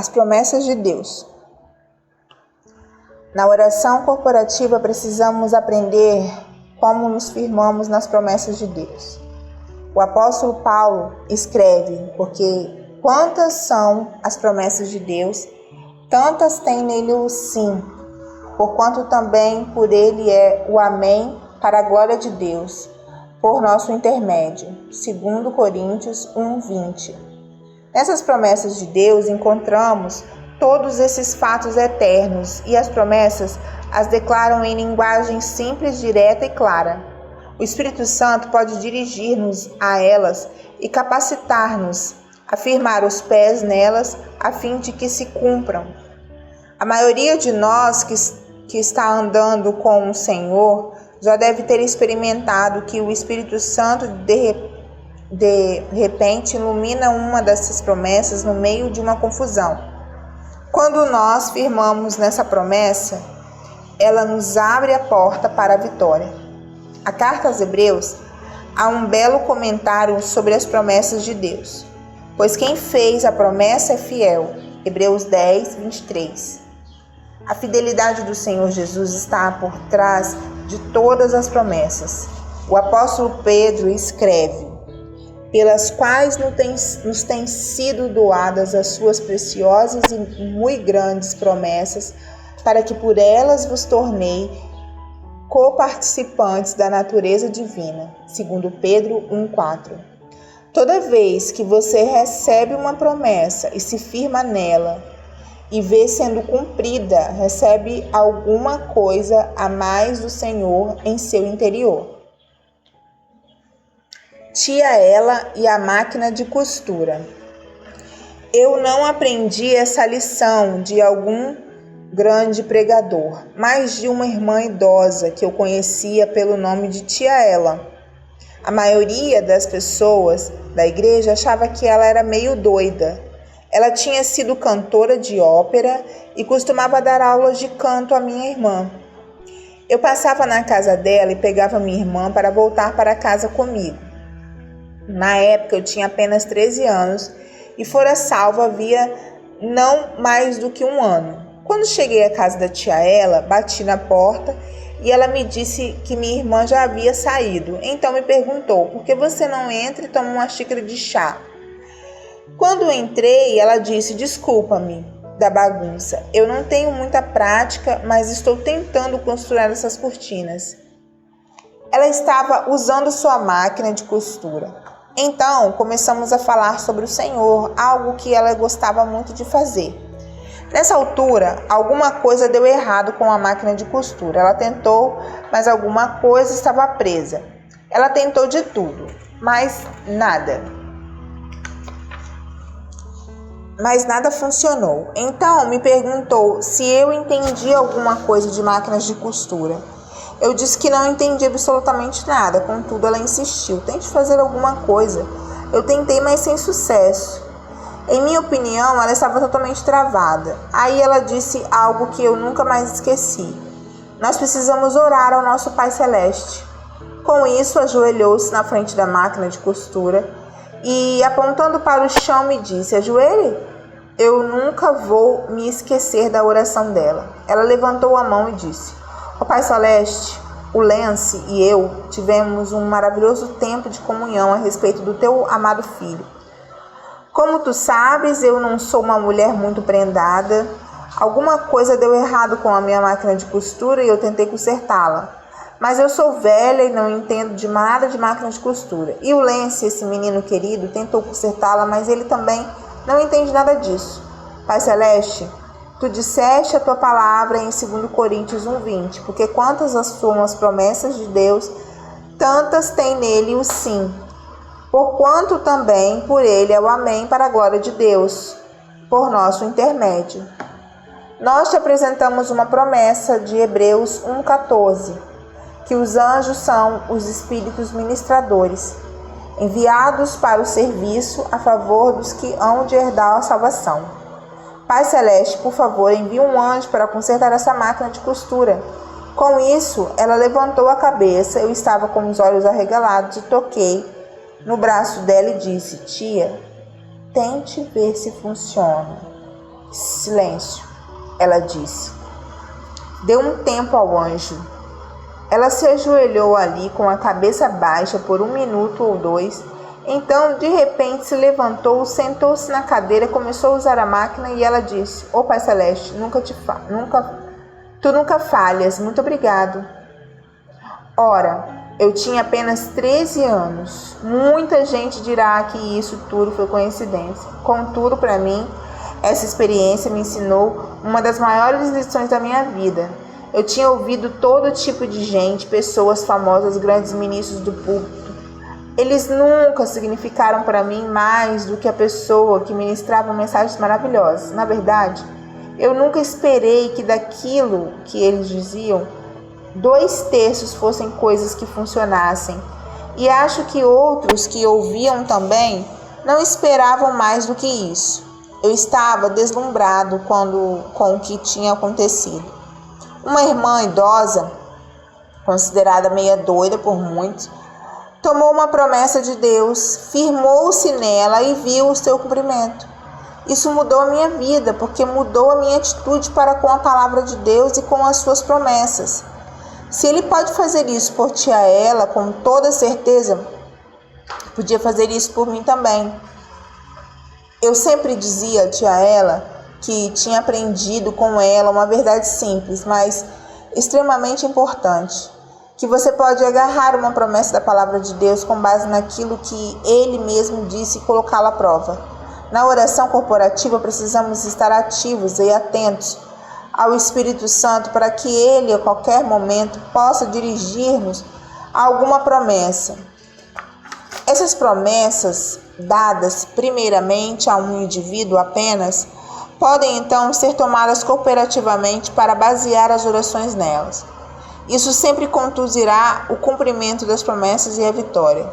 As promessas de Deus. Na oração corporativa, precisamos aprender como nos firmamos nas promessas de Deus. O apóstolo Paulo escreve: porque quantas são as promessas de Deus, tantas tem nele o sim, porquanto também por ele é o amém para a glória de Deus, por nosso intermédio. 2 Coríntios 1:20. Nessas promessas de Deus encontramos todos esses fatos eternos, e as promessas as declaram em linguagem simples, direta e clara. O Espírito Santo pode dirigir-nos a elas e capacitar-nos a firmar os pés nelas a fim de que se cumpram. A maioria de nós que está andando com o Senhor já deve ter experimentado que o Espírito Santo de repente ilumina uma dessas promessas no meio de uma confusão. Quando nós firmamos nessa promessa, ela nos abre a porta para a vitória. A carta aos Hebreus há um belo comentário sobre as promessas de Deus. Pois quem fez a promessa é fiel. Hebreus 10:23. A fidelidade do Senhor Jesus está por trás de todas as promessas. O apóstolo Pedro escreve: pelas quais nos têm sido doadas as suas preciosas e muito grandes promessas, para que por elas vos tornei coparticipantes da natureza divina. 2 Pedro 1:4. Toda vez que você recebe uma promessa e se firma nela, e vê sendo cumprida, recebe alguma coisa a mais do Senhor em seu interior. Tia Ela e a máquina de costura. Eu não aprendi essa lição de algum grande pregador, mas de uma irmã idosa que eu conhecia pelo nome de Tia Ela. A maioria das pessoas da igreja achava que ela era meio doida. Ela tinha sido cantora de ópera e costumava dar aulas de canto à minha irmã. Eu passava na casa dela e pegava minha irmã para voltar para casa comigo. Na época eu tinha apenas 13 anos e fora salva havia não mais do que um ano. Quando cheguei à casa da tia Ela, bati na porta e ela me disse que minha irmã já havia saído. Então me perguntou: por que você não entra e toma uma xícara de chá? Quando entrei, ela disse: desculpa-me da bagunça. Eu não tenho muita prática, mas estou tentando costurar essas cortinas. Ela estava usando sua máquina de costura. Então, começamos a falar sobre o Senhor, algo que ela gostava muito de fazer. Nessa altura, alguma coisa deu errado com a máquina de costura. Ela tentou, mas alguma coisa estava presa. Ela tentou de tudo, mas nada funcionou. Então, me perguntou se eu entendia alguma coisa de máquinas de costura. Eu disse que não entendi absolutamente nada, contudo ela insistiu: tente fazer alguma coisa. Eu tentei, mas sem sucesso. Em minha opinião, ela estava totalmente travada. Aí ela disse algo que eu nunca mais esqueci: nós precisamos orar ao nosso Pai Celeste. Com isso, ajoelhou-se na frente da máquina de costura e, apontando para o chão, me disse: ajoelhe. Eu nunca vou me esquecer da oração dela. Ela levantou a mão e disse: ó Pai Celeste, o Lance e eu tivemos um maravilhoso tempo de comunhão a respeito do teu amado filho. Como tu sabes, eu não sou uma mulher muito prendada. Alguma coisa deu errado com a minha máquina de costura e eu tentei consertá-la. Mas eu sou velha e não entendo de nada de máquina de costura. E o Lance, esse menino querido, tentou consertá-la, mas ele também não entende nada disso. Pai Celeste, tu disseste a tua palavra em 2 Coríntios 1:20, porque quantas são as promessas de Deus, tantas tem nele o sim. Porquanto também por ele é o amém para a glória de Deus, por nosso intermédio. Nós te apresentamos uma promessa de Hebreus 1:14, que os anjos são os espíritos ministradores, enviados para o serviço a favor dos que hão de herdar a salvação. Pai Celeste, por favor, envie um anjo para consertar essa máquina de costura. Com isso, ela levantou a cabeça. Eu estava com os olhos arregalados e toquei no braço dela e disse: tia, tente ver se funciona. Silêncio, ela disse. Deu um tempo ao anjo. Ela se ajoelhou ali com a cabeça baixa por 1 minuto ou 2. Então, de repente, se levantou, sentou-se na cadeira, começou a usar a máquina e ela disse: Ô Pai Celeste, tu nunca falhas, muito obrigado. Ora, eu tinha apenas 13 anos. Muita gente dirá que isso tudo foi coincidência. Contudo, para mim, essa experiência me ensinou uma das maiores lições da minha vida. Eu tinha ouvido todo tipo de gente, pessoas famosas, grandes ministros do púlpito. Eles nunca significaram para mim mais do que a pessoa que ministrava mensagens maravilhosas. Na verdade, eu nunca esperei que daquilo que eles diziam, 2/3 fossem coisas que funcionassem. E acho que outros que ouviam também não esperavam mais do que isso. Eu estava deslumbrado com o que tinha acontecido. Uma irmã idosa, considerada meia doida por muitos, tomou uma promessa de Deus, firmou-se nela e viu o seu cumprimento. Isso mudou a minha vida, porque mudou a minha atitude para com a palavra de Deus e com as suas promessas. Se Ele pode fazer isso por tia ela, com toda certeza, podia fazer isso por mim também. Eu sempre dizia a tia ela que tinha aprendido com ela uma verdade simples, mas extremamente importante. Que você pode agarrar uma promessa da palavra de Deus com base naquilo que Ele mesmo disse e colocá-la à prova. Na oração corporativa precisamos estar ativos e atentos ao Espírito Santo para que Ele, a qualquer momento, possa dirigir-nos a alguma promessa. Essas promessas, dadas primeiramente a um indivíduo apenas, podem então ser tomadas cooperativamente para basear as orações nelas. Isso sempre conduzirá o cumprimento das promessas e a vitória.